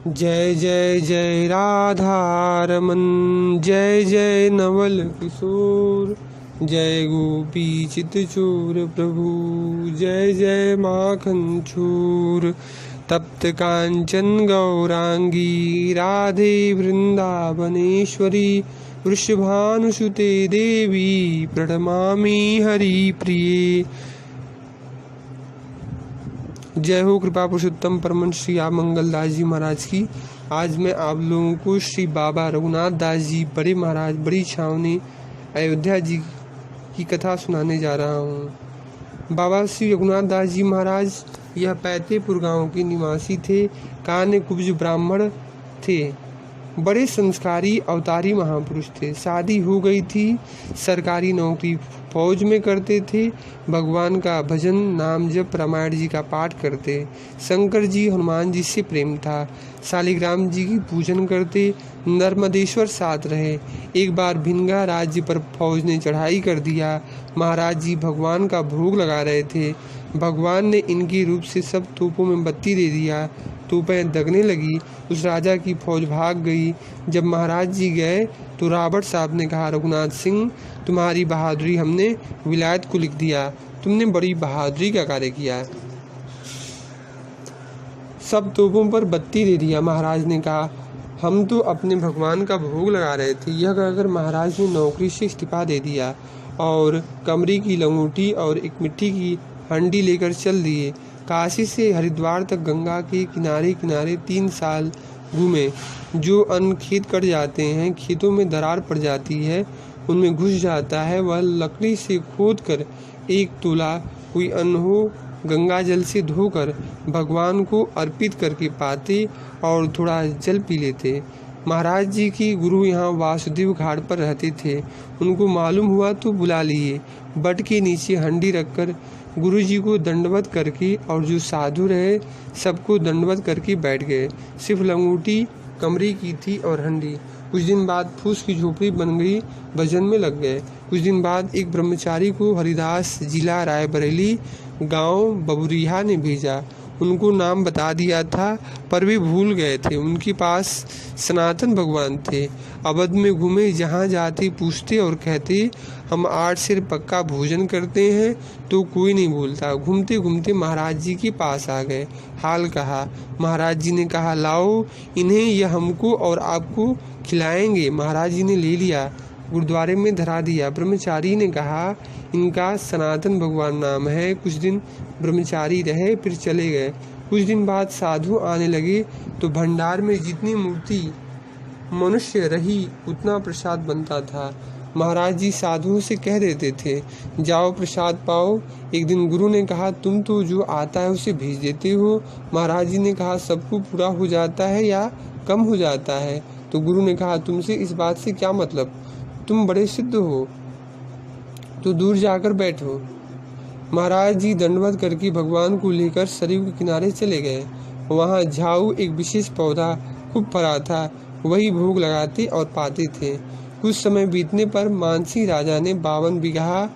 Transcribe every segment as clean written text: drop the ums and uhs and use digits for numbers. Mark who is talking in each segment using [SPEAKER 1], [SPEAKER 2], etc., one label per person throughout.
[SPEAKER 1] जय जय जय राधारमन, जय जय नवल किशोर, जय गोपी चितचोर प्रभु, जय जय माखन चूर। तप्त कांचन गौरांगी राधे वृंदावनेश्वरी, वृषभानुसुते देवी प्रणमामि हरिप्रिये। जय हो कृपा पुरुषोत्तम परमन श्री आप मंगल दास जी महाराज की। आज मैं आप लोगों को श्री बाबा रघुनाथ दास जी बड़े महाराज बड़ी छावनी अयोध्या जी की कथा सुनाने जा रहा हूँ। बाबा श्री रघुनाथ दास जी महाराज यह पैतेपुर गांव के निवासी थे। कान्य कुब्ज ब्राह्मण थे, बड़े संस्कारी अवतारी महापुरुष थे। शादी हो गई थी, सरकारी नौकरी फौज में करते थे। भगवान का भजन नाम जप रामायण जी का पाठ करते। शंकर जी हनुमान जी से प्रेम था। शालिग्राम जी की पूजन करते। नर्मदेश्वर साथ रहे। एक बार भिनगा राज्य पर फौज ने चढ़ाई कर दिया। महाराज जी भगवान का भोग लगा रहे थे। भगवान ने इनके रूप से सब तोपों में बत्ती दे दिया। तोपें दगने लगी। उस राजा की फौज भाग गई। जब महाराज जी गए तो रॉबर्ट साहब ने कहा, रघुनाथ सिंह, तुम्हारी बहादुरी हमने विलायत को लिख दिया। तुमने बड़ी बहादुरी का कार्य किया। सब तोपों पर बत्ती दे दिया। महाराज ने कहा, हम तो अपने भगवान का भोग लगा रहे थे। यह कहकर महाराज ने नौकरी से इस्तीफा दे दिया और कमरी की लंगोटी और एक मिट्टी की हंडी लेकर चल दिए। काशी से हरिद्वार तक गंगा के किनारे किनारे 3 साल घूमे। जो अन्न खेत कट जाते हैं, खेतों में दरार पड़ जाती है, उनमें घुस जाता है, वह लकड़ी से खोद कर 1 तोला कोई अन्न हो, गंगा जल से धोकर भगवान को अर्पित करके पाते और थोड़ा जल पी लेते। महाराज जी की गुरु यहाँ वासुदेव घाट पर रहते थे। उनको मालूम हुआ तो बुला लिए। बट के नीचे हंडी रखकर गुरु जी को दंडवत करके और जो साधु रहे सबको दंडवत करके बैठ गए। सिर्फ लंगोटी कमरी की थी और हंडी। कुछ दिन बाद फूस की झोपड़ी बन गई। भजन में लग गए। कुछ दिन बाद एक ब्रह्मचारी को हरिदास जिला रायबरेली गांव बबुरिया ने भेजा। उनको नाम बता दिया था पर वे भूल गए थे। उनके पास सनातन भगवान थे। अवध में घूमे, जहाँ जाते पूछते और कहते, हम 8 सेर पक्का भोजन करते हैं, तो कोई नहीं बोलता। घूमते घूमते महाराज जी के पास आ गए। हाल कहा। महाराज जी ने कहा, लाओ इन्हें, यह हमको और आपको खिलाएंगे। महाराज जी ने ले लिया, गुरुद्वारे में धरा दिया। ब्रह्मचारी ने कहा, इनका सनातन भगवान नाम है। कुछ दिन ब्रह्मचारी रहे, फिर चले गए। कुछ दिन बाद साधु आने लगे तो भंडार में जितनी मूर्ति मनुष्य रही उतना प्रसाद बनता था। महाराज जी साधुओं से कह देते थे, जाओ प्रसाद पाओ। एक दिन गुरु ने कहा, तुम तो जो आता है उसे भेज देते हो। महाराज जी ने कहा, सबको पूरा हो जाता है या कम हो जाता है? तो गुरु ने कहा, तुमसे इस बात से क्या मतलब, तुम बड़े सिद्ध हो, तो दूर जाकर बैठो। महाराज जी दंडवत करके भगवान को लेकर सरयू के किनारे चले गए। वहाँ झाऊ एक विशेष पौधा खूब फरा था, वही भोग लगाते और पाते थे। कुछ समय बीतने पर मानसी राजा ने 52 बीघा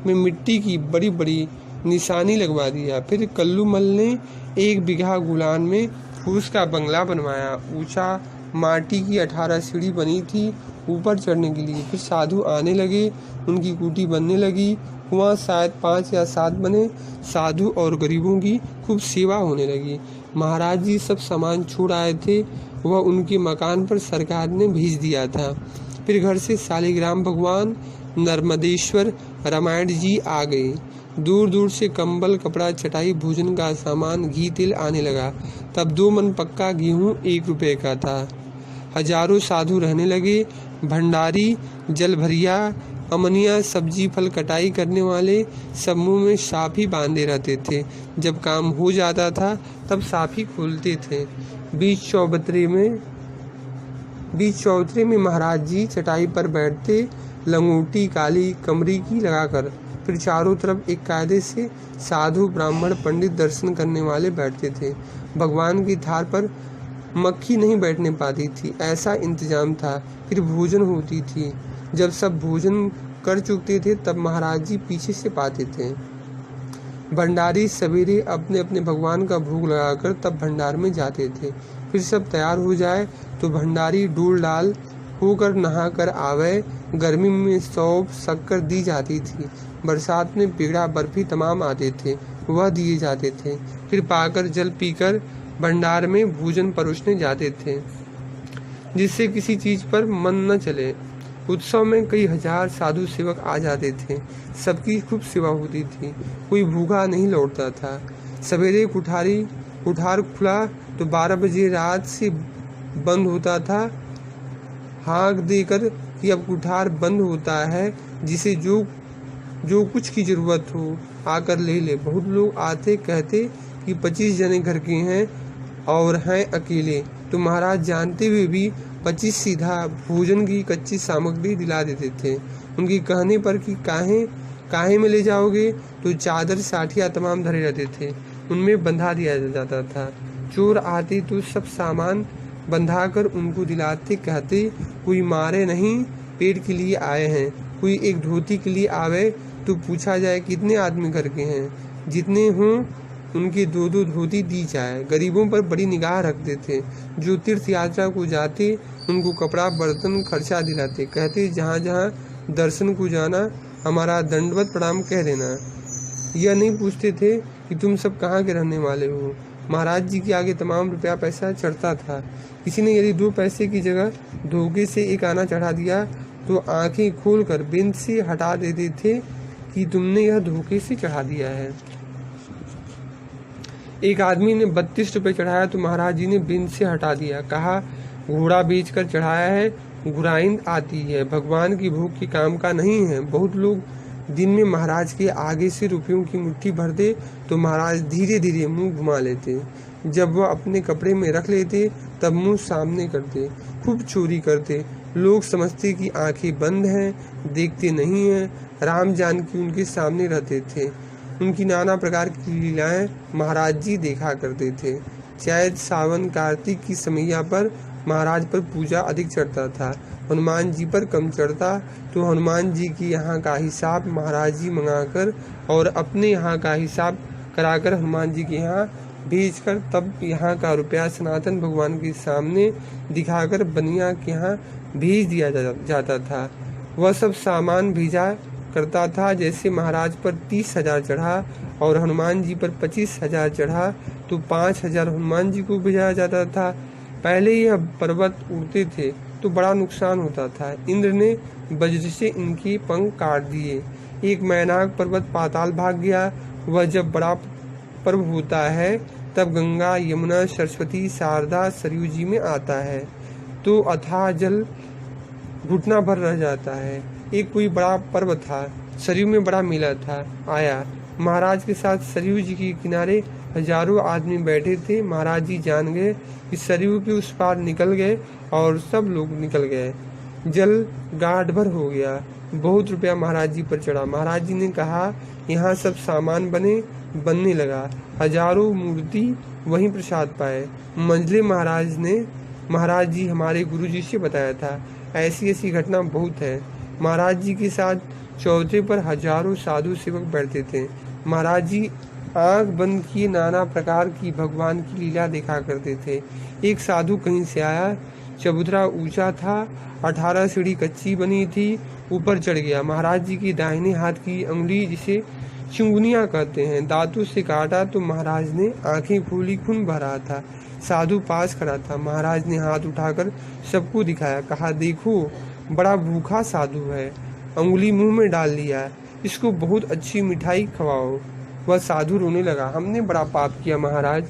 [SPEAKER 1] में मिट्टी की बड़ी बड़ी निशानी लगवा दिया। फिर कल्लूमल ने 1 बीघा गुलान में फूस का बंगला बनवाया। ऊंचा माटी की 18 सीढ़ी बनी थी ऊपर चढ़ने के लिए। फिर साधु आने लगे, उनकी कुटी बनने लगी। वहाँ शायद 5 या 7 बने। साधु और गरीबों की खूब सेवा होने लगी। महाराज जी सब सामान छोड़ आए थे, वह उनके मकान पर सरकार ने भेज दिया था। फिर घर से शालिग्राम भगवान, नर्मदेश्वर, रामायण जी आ गए। दूर दूर से कंबल, कपड़ा, चटाई, भोजन का सामान, घी, तेल आने लगा। तब 2 मन पक्का गेहूँ 1 रुपये का था। हजारों साधु रहने लगे। भंडारी, जलभरिया, अमनिया, सब्जी फल कटाई करने वाले सब मुँह में साफी बांधे रहते थे। जब काम हो जाता था तब साफी खोलते थे। बीच चौतरे में महाराज जी चटाई पर बैठते, लंगोटी काली कमरी की लगाकर। फिर चारों तरफ एक कायदे से साधु, ब्राह्मण, पंडित, दर्शन करने वाले बैठते थे। भगवान की थार पर मक्खी नहीं बैठने पाती थी, ऐसा इंतजाम था। फिर भोजन होती थी। जब सब भोजन कर चुकते थे तब महाराज जी पीछे से पाते थे। भंडारी सवेरे अपने अपने भगवान का भोग लगाकर तब भंडार में जाते थे। फिर सब तैयार हो जाए तो भंडारी डोल डाल होकर नहा कर आवे। गर्मी में सौंफ शक्कर दी जाती थी, बरसात में पेड़ा बर्फी तमाम आते थे, वह दिए जाते थे। फिर पाकर जल पीकर भंडार में भोजन परोसने जाते थे, जिससे किसी चीज पर मन न चले। उत्सव में कई हजार साधु सेवक आ जाते थे, सबकी खूब सेवा होती थी, कोई भूखा नहीं लौटता था। सवेरे कुठार खुला तो 12 बजे रात से बंद होता था। हाँक देकर कि अब कुठार बंद होता है, जिसे जो कुछ की जरूरत हो आकर ले ले। बहुत लोग आते, कहते कि 25 जने घर के हैं और हैं अकेले, तो महाराज जानते हुए भी 25 सीधा भोजन की कच्ची सामग्री दिला देते थे। उनके कहने पर कि काहे में ले जाओगे, तो चादर साठिया तमाम धरे रहते थे, उनमें बंधा दिया जाता था। चोर आते तो सब सामान बंधाकर उनको दिलाते, कहते कोई मारे नहीं, पेट के लिए आए हैं। कोई एक धोती के लिए आवे तो पूछा जाए कितने आदमी घर के हैं, जितने हों उनकी 2-2 धोती दी जाए। गरीबों पर बड़ी निगाह रखते थे। जो तीर्थ यात्रा को जाते उनको कपड़ा बर्तन खर्चा दिलाते, कहते जहाँ जहाँ दर्शन को जाना हमारा दंडवत प्रणाम कह देना। यह नहीं पूछते थे कि तुम सब कहाँ के रहने वाले हो। महाराज जी के आगे तमाम रुपया पैसा चढ़ता था। किसी ने यदि 2 पैसे की जगह धोखे से 1 आना चढ़ा दिया तो आंखें खोलकर बिंद से हटा देते थे कि तुमने यह धोखे से चढ़ा दिया है। एक आदमी ने 32 रुपये चढ़ाया तो महाराज जी ने बिंद से हटा दिया, कहा घोड़ा बेचकर चढ़ाया है, गुराइंद आती है, भगवान की भोग के काम का नहीं है। बहुत लोग दिन में महाराज के आगे से रुपयों की मुट्ठी भर दे तो महाराज धीरे धीरे मुंह घुमा लेते। जब वह अपने कपड़े में रख लेते तब मुंह सामने करते, खूब चोरी करते। लोग समझते कि आंखें बंद हैं, देखते नहीं हैं। राम जानकी उनके सामने रहते थे। उनकी नाना प्रकार की लीलाएं महाराज जी देखा करते थे। चैत सावन कार्तिक की समैया पर महाराज पर पूजा अधिक चढ़ता था, हनुमान जी पर कम चढ़ता। तो हनुमान जी की यहाँ का हिसाब महाराज जी मंगाकर और अपने यहाँ का हिसाब कराकर हनुमान जी के यहाँ भेजकर तब यहाँ का रुपया सनातन भगवान के सामने दिखाकर बनिया के यहाँ भेज दिया जाता था। वह सब सामान भेजा करता था। जैसे महाराज पर 30,000 चढ़ा और हनुमान जी पर 25,000 चढ़ा तो 5,000 हनुमान जी को भेजा जाता था। पहले यह पर्वत उड़ते थे तो बड़ा नुकसान होता था। इंद्र ने वज्र से इनके पंख काट दिए। एक मैनाक पर्वत पाताल भाग गया। वह जब बड़ा पर्व होता है तब गंगा, यमुना, सरस्वती, शारदा, सरयू जी में आता है तो अथाह जल घुटना भर रह जाता है। एक कोई बड़ा पर्व था, सरयू में बड़ा मेला था, आया। महाराज के साथ सरयू जी के किनारे हजारों आदमी बैठे थे। महाराज जी जान गए कि सरयू के उस पार निकल गए और सब लोग निकल गए। जल गाढ़ भर हो गया। बहुत रुपया महाराज जी पर चढ़ा। महाराज जी ने कहा यहाँ सब सामान बनने लगा। हजारों मूर्ति वहीं प्रसाद पाए। मंझले महाराज जी हमारे गुरु जी से बताया था। ऐसी ऐसी घटना बहुत है। महाराज जी के साथ चौथे पर हजारों साधु सेवक बैठते थे। महाराज जी आंख बंद किए नाना प्रकार की भगवान की लीला देखा करते थे। एक साधु कहीं से आया, चबूतरा ऊंचा था, 18 सीढ़ी कच्ची बनी थी, ऊपर चढ़ गया। महाराज जी की दाहिने हाथ की अंगुली, जिसे चिंगुनिया कहते हैं, दांतों से काटा तो महाराज ने आंखें खोली, खून बह रहा था। साधु पास खड़ा था। महाराज ने हाथ उठाकर सबको दिखाया, कहा देखो बड़ा भूखा साधु है, अंगुली मुंह में डाल लिया, इसको बहुत अच्छी मिठाई खवाओ। वह साधु रोने लगा, हमने बड़ा पाप किया महाराज।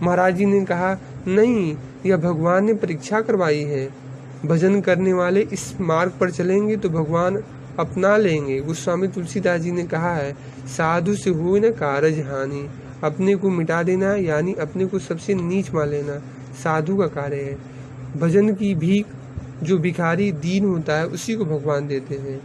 [SPEAKER 1] महाराज जी ने कहा नहीं, यह भगवान ने परीक्षा करवाई है। भजन करने वाले इस मार्ग पर चलेंगे तो भगवान अपना लेंगे। गोस्वामी तुलसीदास जी ने कहा है, साधु से हो न कारज हानि, अपने को मिटा देना यानी अपने को सबसे नीच मान लेना साधु का कार्य है। भजन की भीख जो भिखारी दीन होता है उसी को भगवान देते हैं।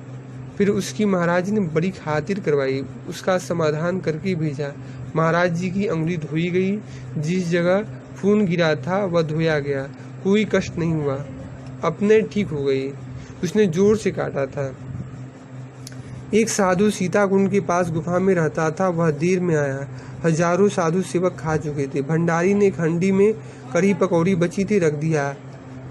[SPEAKER 1] फिर उसकी महाराज ने बड़ी खातिर करवाई, उसका समाधान करके भेजा। महाराज जी की अंगुली धोई गई, जिस जगह खून गिरा था वह धोया गया, कोई कष्ट नहीं हुआ, अपने ठीक हो गई। उसने जोर से काटा था। एक साधु सीता कुंड के पास गुफा में रहता था। वह देर में आया। हजारों साधु सेवक खा चुके थे। भंडारी ने एक हंडी में कढ़ी पकौड़ी बची थी रख दिया।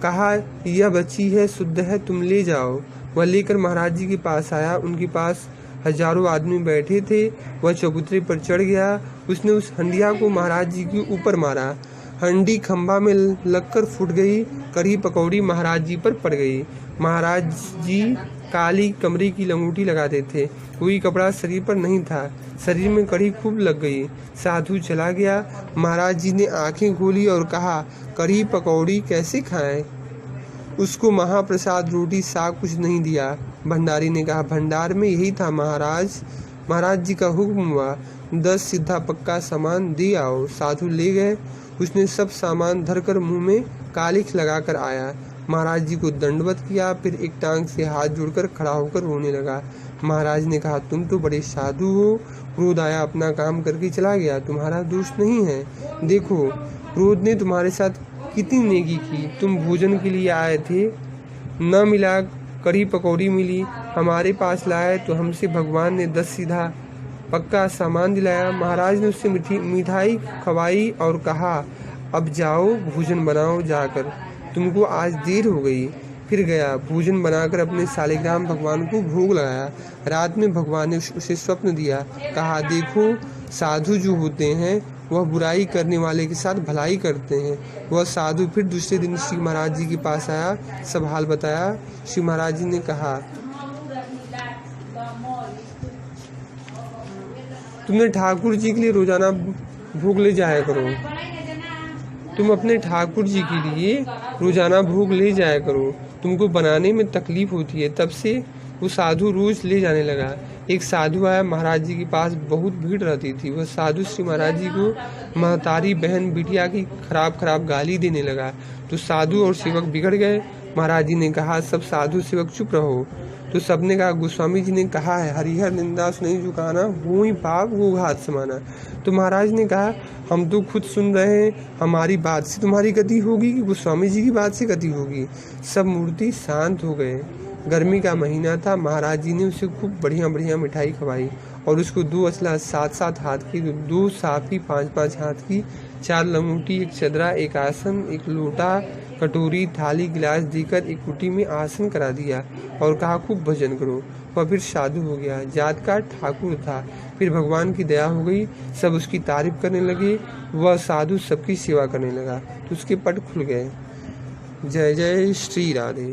[SPEAKER 1] कहा, यह बची है, शुद्ध है, तुम ले जाओ। वह लेकर महाराज जी के पास आया। उनके पास हजारों आदमी बैठे थे। वह चबूतरे पर चढ़ गया। उसने उस हंडिया को महाराज जी के ऊपर मारा। हंडी खंभा में लगकर फूट गई। कढ़ी पकौड़ी महाराज जी पर पड़ गई। महाराज जी काली कमरे की लंगोटी लगाते थे। कोई कपड़ा शरीर पर नहीं था। शरीर में कढ़ी खूब लग गई। साधु चला गया। महाराज जी ने आंखें खोली और कहा, कढ़ी पकौड़ी कैसे खाएं? उसको महाप्रसाद रोटी साग कुछ नहीं दिया। भंडारी ने कहा, भंडार में यही था महाराज। महाराज जी का हुक्म हुआ, 10 सीधा पक्का सामान दे आओ। साधु ले गए। उसने सब सामान धरकर मुंह में कालिख लगाकर आया। महाराज जी को दंडवत किया। फिर एक टांग से हाथ जोड़कर खड़ा होकर रोने लगा। महाराज ने कहा, तुम तो बड़े साधु हो। क्रोध आया, अपना काम करके चला गया। तुम्हारा दोष नहीं है। देखो, क्रोध ने तुम्हारे साथ कितनी नेकी की। तुम भोजन के लिए आए थे, न मिला, कढ़ी पकौड़ी मिली, हमारे पास लाए तो हमसे भगवान ने 10 सीधा पक्का सामान दिलाया। महाराज ने उससे मिठाई खवाई और कहा, अब जाओ भोजन बनाओ जाकर, तुमको आज देर हो गई। फिर गया, भोजन बनाकर अपने सालिग्राम भगवान को भोग लगाया। रात में भगवान ने उसे स्वप्न दिया। कहा, देखो, साधु जो होते हैं वह बुराई करने वाले के साथ भलाई करते हैं। वह साधु फिर दूसरे दिन श्री महाराज जी के पास आया, सब हाल बताया। श्री महाराज जी ने कहा, तुमने ठाकुर जी के लिए रोजाना भोग ले जाया करो। तुम अपने ठाकुर जी के लिए रोजाना भोग ले जाया करो। तुमको बनाने में तकलीफ होती है। तब से वो साधु रोज ले जाने लगा। एक साधु आया, महाराज जी के पास बहुत भीड़ रहती थी। वह साधु श्री महाराज जी को महतारी बहन बिटिया की खराब गाली देने लगा तो साधु और सेवक बिगड़ गए। महाराज जी ने कहा, सब साधु सेवक चुप रहो। तो सबने कहा, गोस्वामी जी ने कहा है, हरिहर निंदा नहीं झुकाना, वो ही पाप वो घात समाना। तो महाराज ने कहा, हम तो खुद सुन रहे हैं, हमारी बात से तुम्हारी गति होगी कि गोस्वामी जी की बात से गति होगी। सब मूर्ति शांत हो गए। गर्मी का महीना था। महाराज जी ने उसे खूब बढ़िया मिठाई खवाई और उसको 2 असला 7-7 हाथ की, 2 साफी 5-5 हाथ की, 4 लंगोटी, 1 चदरा, 1 आसन, 1 लोटा, कटोरी, थाली, गिलास देकर एक कुटी में आसन करा दिया और कहा, खूब भजन करो। वह फिर साधु हो गया। जात का ठाकुर था। फिर भगवान की दया हो गई। सब उसकी तारीफ करने लगे। वह साधु सबकी सेवा करने लगा तो उसके पट खुल गए। जय जय श्री राधे।